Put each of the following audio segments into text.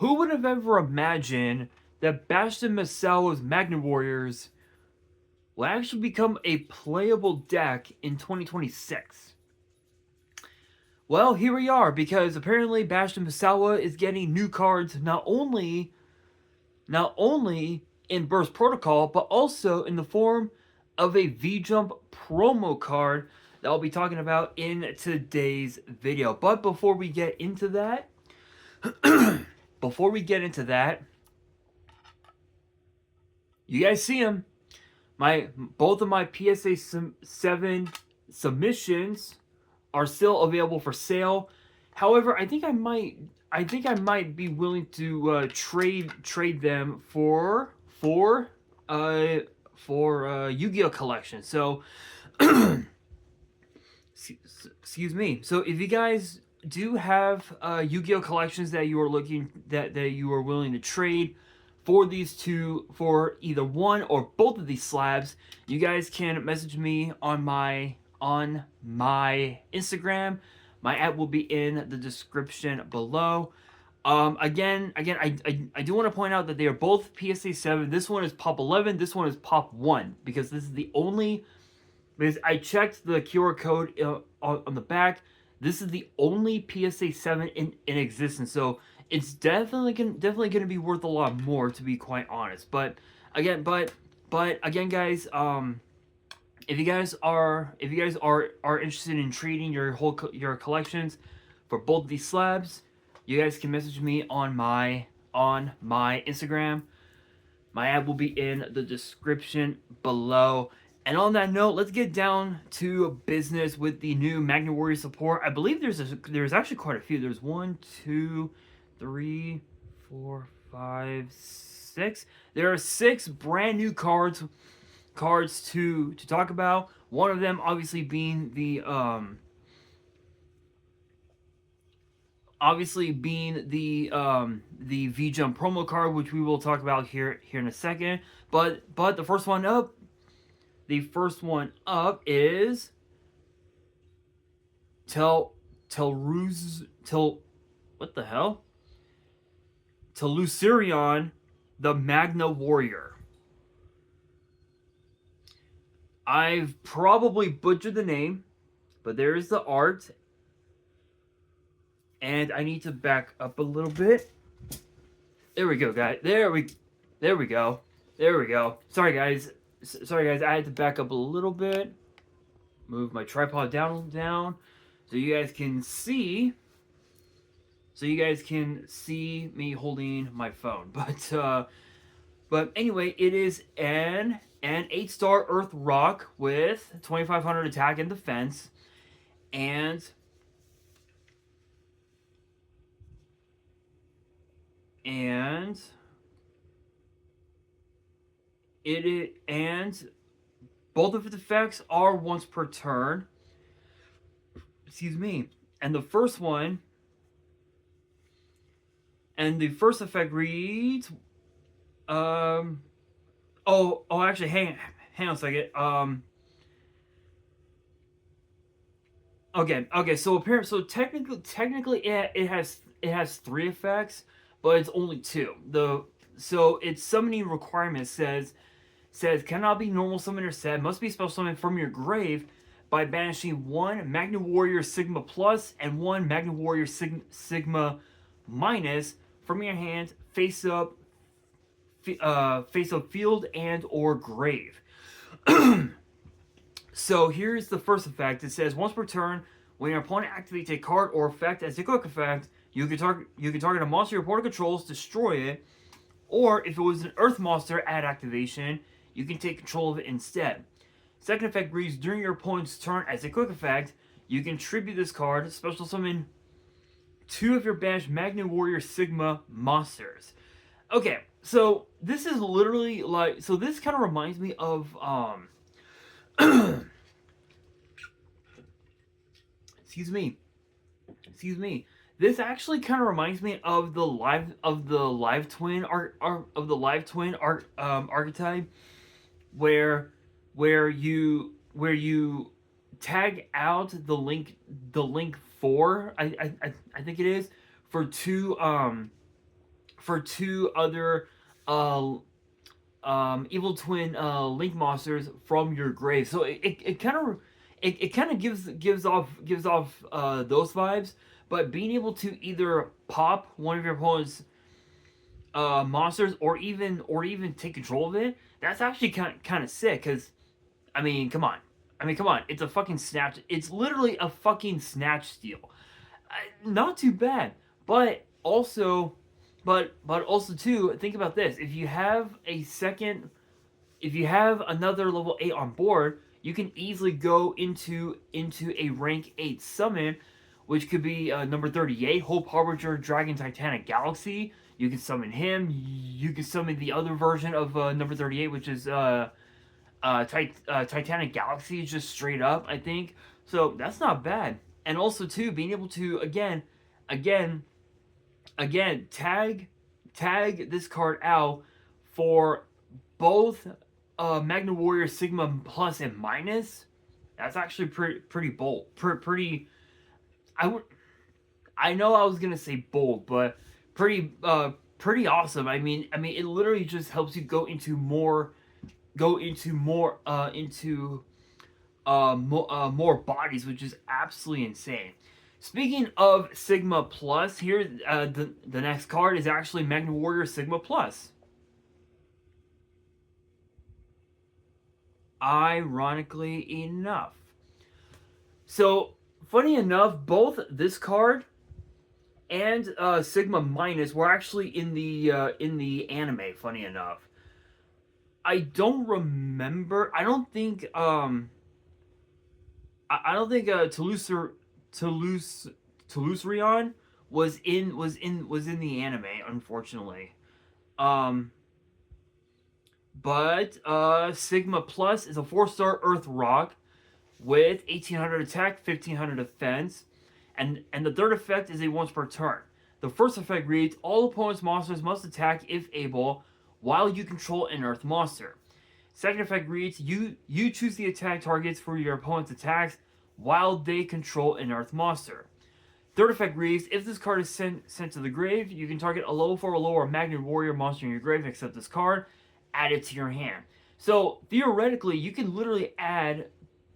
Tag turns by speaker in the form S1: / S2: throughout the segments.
S1: Who would have ever imagined that Bastion Masawa's Magna Warriors will actually become a playable deck in 2026? Well, here we are, because apparently Bastion Masawa is getting new cards not only in Burst Protocol, but also in the form of a V-Jump promo card that I'll be talking about in today's video. But before we get into that, you guys see them. Both of my PSA 7 submissions are still available for sale. However, I think I might be willing to trade them for Yu-Gi-Oh collection. So excuse me. So if you guys do have Yu-Gi-Oh collections that you are willing to trade for these two, for either one or both of these slabs, you guys can message me on my Instagram. My app will be in the description below. Again, I do want to point out that they are both PSA 7. This one is Pop 11. This one is Pop 1, because this is the only. Because I checked the QR code on the back. This is the only PSA 7 in existence. So it's definitely gonna be worth a lot more, to be quite honest. But again, guys, if you guys are interested in trading your collections for both of these slabs, you guys can message me on my Instagram. My ad will be in the description below. And on that note, let's get down to business with the new Magna Warrior support. I believe there's actually quite a few. There's 1, 2, 3, 4, 5, 6. There are 6 brand new cards to talk about. One of them obviously being the V-Jump promo card, which we will talk about here in a second. But the first one up is Teleucerion, the Magna Warrior. I've probably butchered the name, but there is the art. And I need to back up a little bit. There we go, guys. There we go. Sorry, guys. I had to back up a little bit. Move my tripod down, so you guys can see. Me holding my phone. But anyway, it is an 8-star Earth Rock with 2,500 attack and defense, and both of its effects are once per turn. Excuse me. And the first effect reads. Actually, hang on a second. Okay. So technically, it has 3 effects, but it's only 2. So its summoning requirement says cannot be normal summon or set, must be special summon from your grave by banishing 1 Magna Warrior Sigma Plus and 1 Magna Warrior Sigma Minus from your hand, face up field and or grave. So here's the first effect. It says once per turn, when your opponent activates a card or effect as a quick effect, you can target a monster your opponent controls, destroy it, or if it was an Earth monster at activation, you can take control of it instead. Second effect reads during your opponent's turn as a quick effect, you can tribute this card, special summon 2 of your banished Magna Warrior Sigma monsters. Okay, so this is literally like, so this kind of reminds me of excuse me. This actually kind of reminds me of the live twin archetype, where you tag out the link 4, I think it is, for 2 for two other uh, evil twin link monsters from your grave. So it kind of it kind of gives off those vibes. But being able to either pop one of your opponent's monsters or even take control of it, that's actually kind of sick. Because come on, it's a fucking snatch. It's literally a fucking snatch steal. Not too bad, but also, but also too. Think about this: if you have another level 8 on board, you can easily go into a rank 8 summon, which could be number 38, Hope Harbinger Dragon Titanic Galaxy. You can summon him. You can summon the other version of number 38, which is Titanic Galaxy, just straight up, I think. So that's not bad. And also too, being able to again, tag this card out for both Magna Warrior Sigma Plus and Minus. That's actually pretty bold. Pretty. I know I was gonna say bold, but pretty awesome. It literally just helps you go into more bodies, which is absolutely insane. Speaking of Sigma Plus, here the next card is actually Magna Warrior Sigma Plus. Ironically enough, so funny enough, both this card and Sigma Minus were actually in the anime. Funny enough, I don't remember. I don't think Toulouse was in the anime, unfortunately. Um, but Sigma Plus is a 4-star Earth Rock with 1800 attack, 1500 defense, and the third effect is a once per turn. The first effect reads: all opponent's monsters must attack if able, while you control an Earth monster. Second effect reads: you choose the attack targets for your opponent's attacks while they control an Earth monster. Third effect reads: if this card is sent to the grave, you can target a level 4 or lower Magnet Warrior monster in your grave, except this card, add it to your hand. So theoretically, you can literally add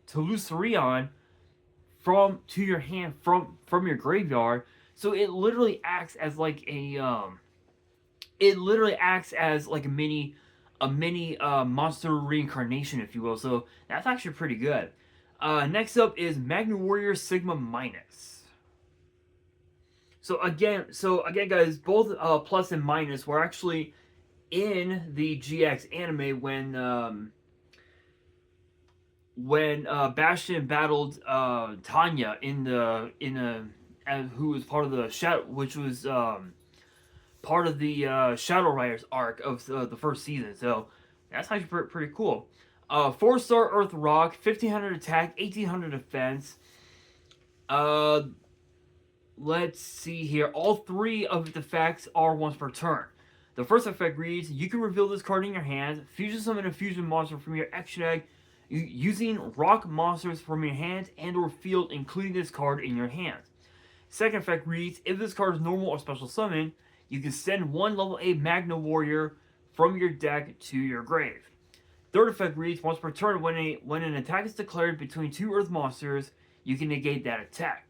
S1: Toulouse to your hand from your graveyard. So it literally acts as like a mini monster reincarnation, if you will. So that's actually pretty good. Next up is Magna Warrior Sigma Minus. So again, guys, both Plus and Minus were actually in the GX anime when Bastion battled Tanya who was part of the Shadow, which was part of the Shadow Riders arc of the first season. So that's actually pretty cool. 4-star Earth Rock, 1500 attack, 1800 defense. Let's see here. All three of the effects are once per turn. The first effect reads: you can reveal this card in your hand, fusion summon a fusion monster from your extra deck using rock monsters from your hand and or field, including this card in your hand. Second effect reads: if this card is normal or special summon, you can send one level 8 Magna Warrior from your deck to your grave. Third effect reads: once per turn, when an attack is declared between two Earth monsters, you can negate that attack.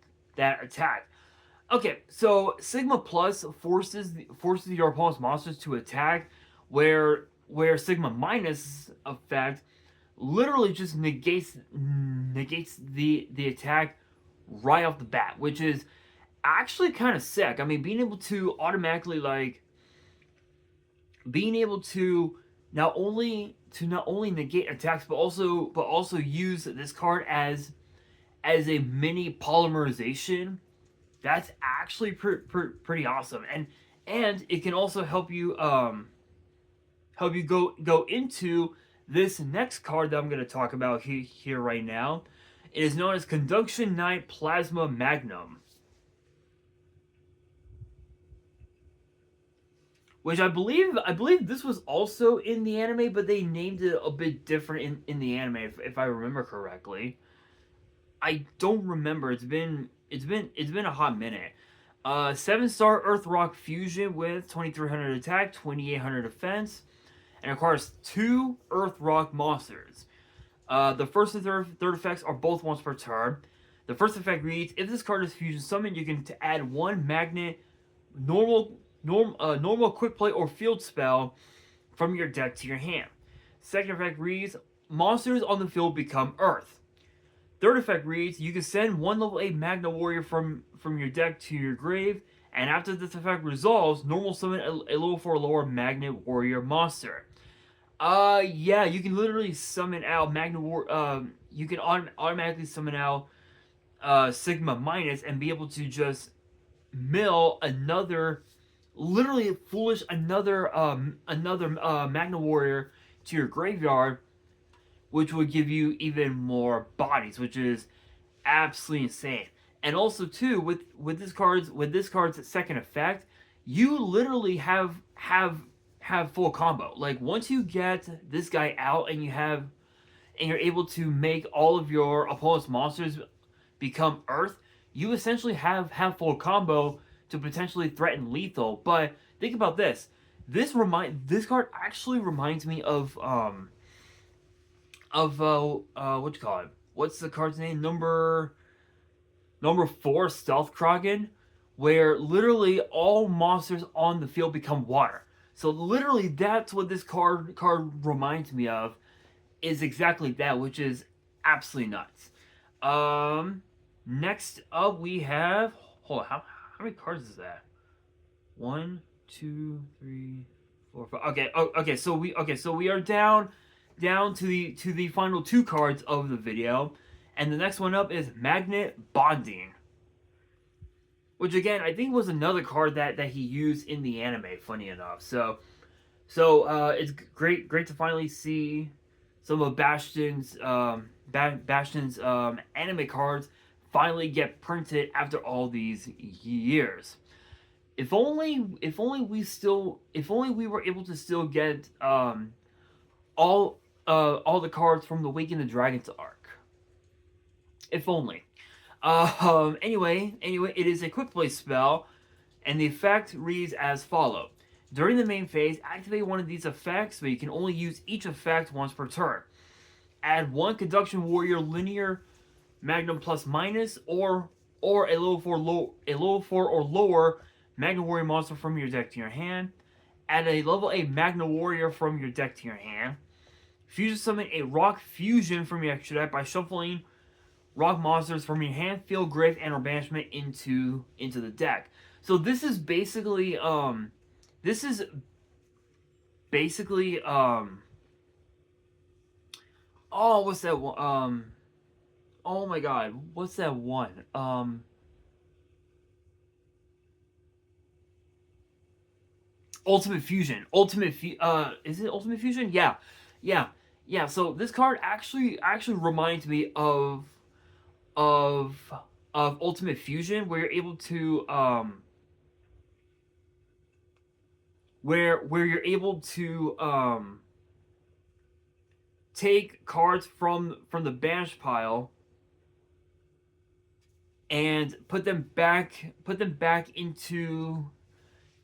S1: Okay, so Sigma Plus forces your opponent's monsters to attack, where Sigma Minus effect literally just negates the attack right off the bat, which is actually kind of sick. Being able to automatically not only negate attacks, but also use this card as a mini polymerization. That's actually pretty awesome, and it can also help you go into this next card that I'm going to talk about here right now. It is known as Conduction Knight Plasma Magnum, which I believe this was also in the anime, but they named it a bit different in the anime, if I remember correctly. I don't remember. It's been a hot minute. 7-star Earth Rock Fusion with 2300 attack, 2800 defense, and of course 2 Earth Rock monsters. The first and third effects are both once per turn. The first effect reads: if this card is fusion summoned, you can add 1 magnet, normal quick play or field spell from your deck to your hand. Second effect reads: monsters on the field become Earth. Third effect reads: you can send 1 level 8 Magna Warrior from your deck to your grave, and after this effect resolves, normal summon a level 4 lower Magna Warrior monster. Yeah, you can literally summon out you can automatically summon out Sigma Minus and be able to just mill another, literally foolish another Magna Warrior to your graveyard, which would give you even more bodies, which is absolutely insane. And also too, with this card's second effect, you literally have full combo. Like once you get this guy out and you're able to make all of your opponent's monsters become Earth, you essentially have full combo to potentially threaten lethal. But think about this. This card actually reminds me of what you call it? What's the card's name? Number 4, Stealth Kraken, where literally all monsters on the field become water. So literally that's what this card reminds me of, is exactly that, which is absolutely nuts. Next up we have, hold on, how many cards is that? 1, 2, 3, 4, 5. Okay, so we are down to the final 2 cards of the video, and the next one up is Magnet Bonding, which again I think was another card that he used in the anime. Funny enough, so it's great to finally see some of Bastion's anime cards finally get printed after all these years. If only we were able to still get all the cards from the Waking the Dragons arc. If only. Anyway, it is a quick play spell, and the effect reads as follows. During the main phase, activate one of these effects, but you can only use each effect once per turn. Add 1 Conduction Warrior Linear Magnum plus minus, or a level 4 or lower Magna Warrior monster from your deck to your hand. Add a level 8 Magna Warrior from your deck to your hand. Fusion summon a Rock Fusion from your extra deck by shuffling rock monsters from your hand, field, grave, and or banishment into the deck. So this is basically oh, what's that one? Oh my god, what's that one? Ultimate Fusion. Is it Ultimate Fusion? Yeah. So this card actually reminds me of Ultimate Fusion, where you're able to where you're able to take cards from the banish pile and put them back into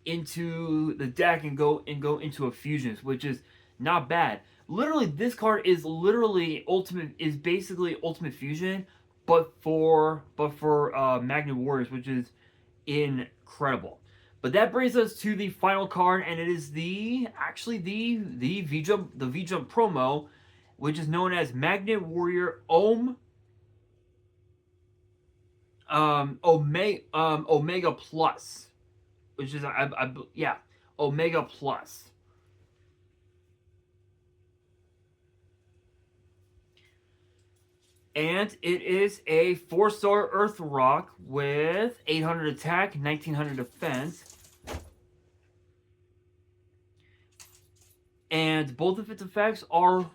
S1: the deck and go into a fusions, which is not bad. Literally, this card is basically Ultimate Fusion, but for Magna Warriors, which is incredible. But that brings us to the final card, and it is the V-Jump promo, which is known as Magnet Warrior Omega Plus, which is Omega Plus. And it is a 4-star Earth Rock with 800 attack, 1900 defense. And both of its effects are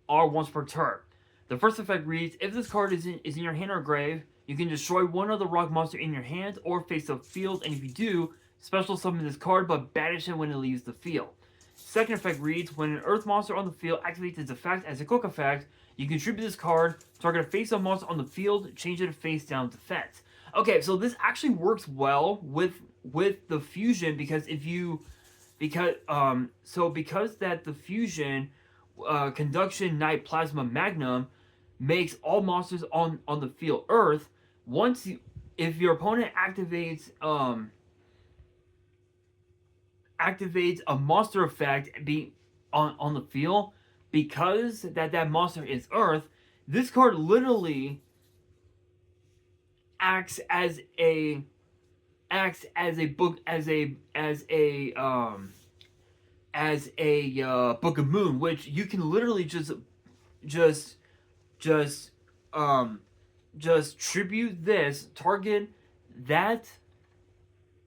S1: once per turn. The first effect reads: if this card is in your hand or grave, you can destroy one other rock monster in your hand or face the field, and if you do, special summon this card but banish it when it leaves the field. Second effect reads: when an earth monster on the field activates its effect as a quick effect, you contribute this card, target a face-up monster on the field, change it to face-down defense. Okay, so this actually works well with the fusion, because if you because that the fusion conduction night plasma magnum makes all monsters on the field Earth. Once you If your opponent activates a monster effect be on the field, because that monster is Earth, this card literally acts as a book as a Book of Moon, which you can literally just just um just tribute this, that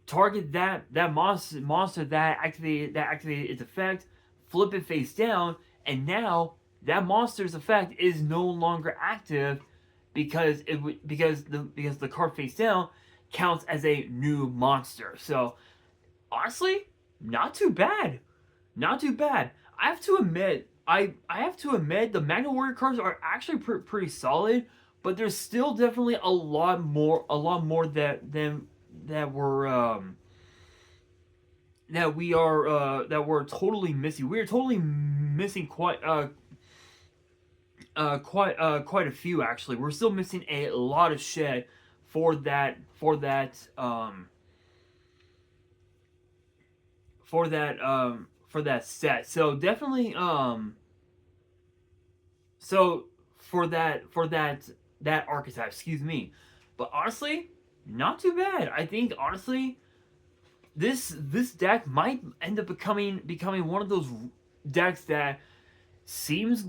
S1: that monster that activated its effect, flip it face down, and now that monster's effect is no longer active, because because the card face down counts as a new monster. So honestly, not too bad. Not too bad. I have to admit the Magna Warrior cards are actually pretty solid, but there's still definitely a lot more that were that we're totally missing. We are totally missing quite a few actually. We're still missing a lot of shit for that for that set. So definitely so for that archetype, excuse me. But honestly, not too bad. I think honestly this deck might end up becoming one of those decks that seems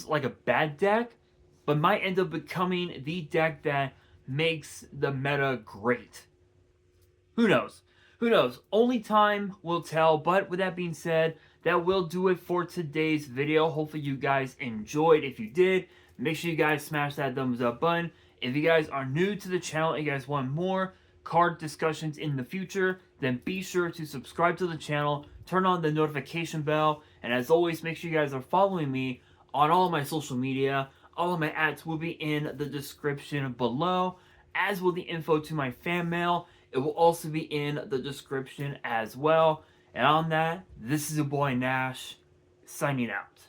S1: like a bad deck, but might end up becoming the deck that makes the meta great. Who knows? Who knows? Only time will tell. But with that being said, that will do it for today's video. Hopefully you guys enjoyed. If you did, make sure you guys smash that thumbs up button. If you guys are new to the channel and you guys want more card discussions in the future, then be sure to subscribe to the channel, turn on the notification bell, and as always, make sure you guys are following me on all of my social media. All of my ads will be in the description below, as will the info to my fan mail. It will also be in the description as well. And on that, this is your boy Nash, signing out.